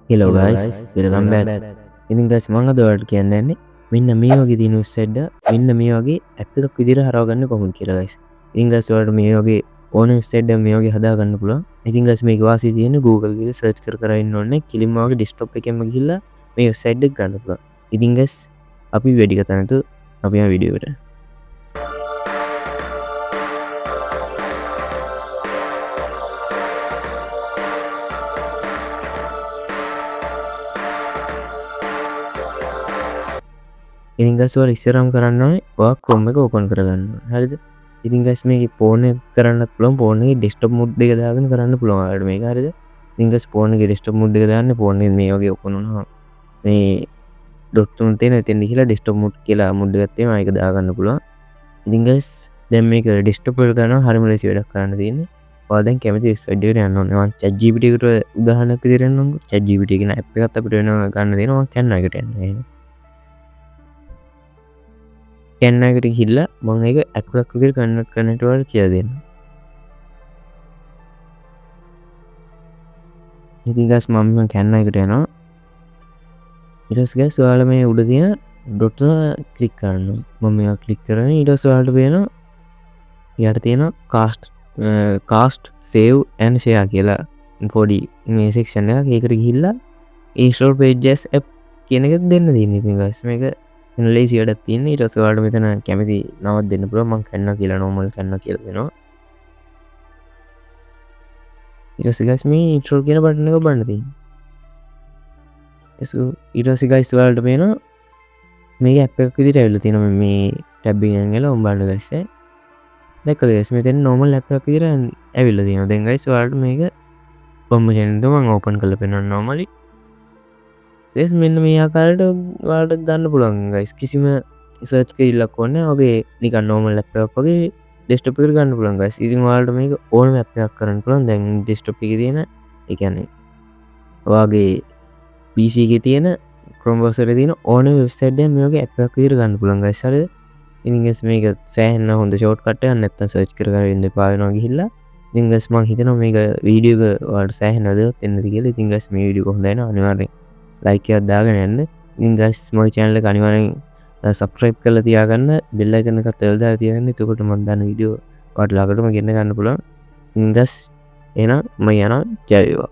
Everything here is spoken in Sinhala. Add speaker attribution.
Speaker 1: Hello guys, welcome back. ඉතින් guys මම අද ඔයාලට කියන්න යන්නේ මෙන්න මේ වගේ තියෙන වෙබ්සයිට් එක මෙන්න මේ වගේ ඇප් එකක් විදිහට හරවගන්න කොහොමද කියලා guys. ඉතින් guys ඔයාලට මේ වගේ ඕන වෙබ්සයිට් එකක් මේ වගේ හදාගන්න පුළුවන්. ඉතින් guys මේක වාසිය තියෙන්නේ Google ගිහලා search කර ඉන්න ඕනේ. කිලින්ම වගේ desktop එකෙන්ම ගිහිල්ලා මේ වෙබ්සයිට් එක ගන්න පුළුවන්. ඉතින් guys අපි වැඩි කතා නැතුව අපි යමු වීඩියෝ එකට. ඉතින් guys ඔයාලා ඉස්සරහම කරන්න ඕනේ ඔයා Chrome එක open කරගන්න ඕනේ. හරිද? ඉතින් guys මේක phone එක කරන්නත් පුළුවන්. phone එකේ desktop mode එක දාගෙන කරන්න පුළුවන් ඔයාලට මේක. හරිද? ඉතින් guys phone එකේ desktop mode එක දාන්න phone එක මේ වගේ open වුණා. මේ dot තුන තියෙන එතෙන් ගිහලා desktop mode කියලා mode එකක් තියෙනවා. ඒක දාගන්න පුළුවන්. ඉතින් guys දැන් මේක desktop එකට දානවා හරියම ලේසි වැඩක් කරන්න තියෙන්නේ. ඔයා දැන් කැමති වෙබ්සයිට් එකට යන්න ඕනේ. මම ChatGPT එකට උදාහරණයක් විදිහට යන්නම්කෝ. ChatGPT කියන app එකත් අපිට වෙනවා ගන්න දෙනවා. මම Canva එකට යන්න. Canva එකට ගිහිල්ලා මම ඒක acrobat විදිහට කන්වර්ට් කරන්නට ඔයාලට කියලා දෙන්න. ඉතින් guys මම Canva එකට යනවා. ඊට පස්සේ guys ඔයාලා මේ උඩ තියෙන dot එක ක්ලික් කරන්න ඕනේ. මම මේක ක්ලික් කරගෙන ඊට පස්සේ ඔයාලට පේනවා ඊට තියෙනවා cast save and share කියලා පොඩි මේ section එකක්. ඒකට ගිහිල්ලා install pages app කියන එක දෙන්න තියෙනවා. ඉතින් guys මේක ලේසි වැඩක් තියෙන්නේ. ඊට පස්සේ ඔයාලට මෙතන කැමති නමක් දෙන්න පුළුවන්. මම Canva කියලා normal Canva කියලා දෙනවා. ඊට පස්සේ guys මේ install කියන බටන් එක ඔබන්න තියෙනවා. ඊට පස්සේ guys ඔයාලට පේනවා මේක app එකක් විදිහට ඇවිල්ලා තියෙනවා. මේ tab එකෙන් ගිහලා ඔබන්න guys. දැක්කද guys මෙතන normal app එකක් විදිහට ඇවිල්ලා තියෙනවා. දැන් guys ඔයාලට මේක permission එක මම open කරලා පෙන්නන්න normally. guys මෙන්න මේ ආකාරයට ඔයාලට ගන්න පුළුවන් guys. කිසිම search කිරිල්ලක් ඕනේ නැහැ. ඔගේ නිකන් normal app එකක් වගේ desktop එකට ගන්න පුළුවන් guys. ඉතින් ඔයාලට මේක ඕනම app එකක් කරන්න පුළුවන්. දැන් desktop එකේ තියෙන ඒ කියන්නේ ඔයාගේ PC එකේ තියෙන Chrome browser එකේ තියෙන ඕනම website එකක් මේ වගේ app එකක් විදිහට ගන්න පුළුවන් guys. හරිද? ඉතින් guys මේක සෑහෙන හොඳ shortcut එකක්. නැත්තම් search කර ඉන්න එපා වෙනවා ගිහිල්ලා. ඉතින් guys මම හිතනවා මේක වීඩියෝ එක ඔයාලට සෑහෙන වැදගත් වෙන්නද කියලා. ඉතින් guys මේ වීඩියෝ එක හොඳයි නේද? අනිවාර්යෙන් like එකක් දාගෙන යන්න. ඉතින් guys මගේ channel එක අනිවාර්යෙන් subscribe කරලා තියාගන්න. bell icon එකත් දාලා තියාගන්න. එතකොට මම දාන වීඩියෝ ඔයාලට ළඟටම ගෙන්න ගන්න පුළුවන්. ඉතින් guys එහෙනම් මම යනවා. ජය වේවා.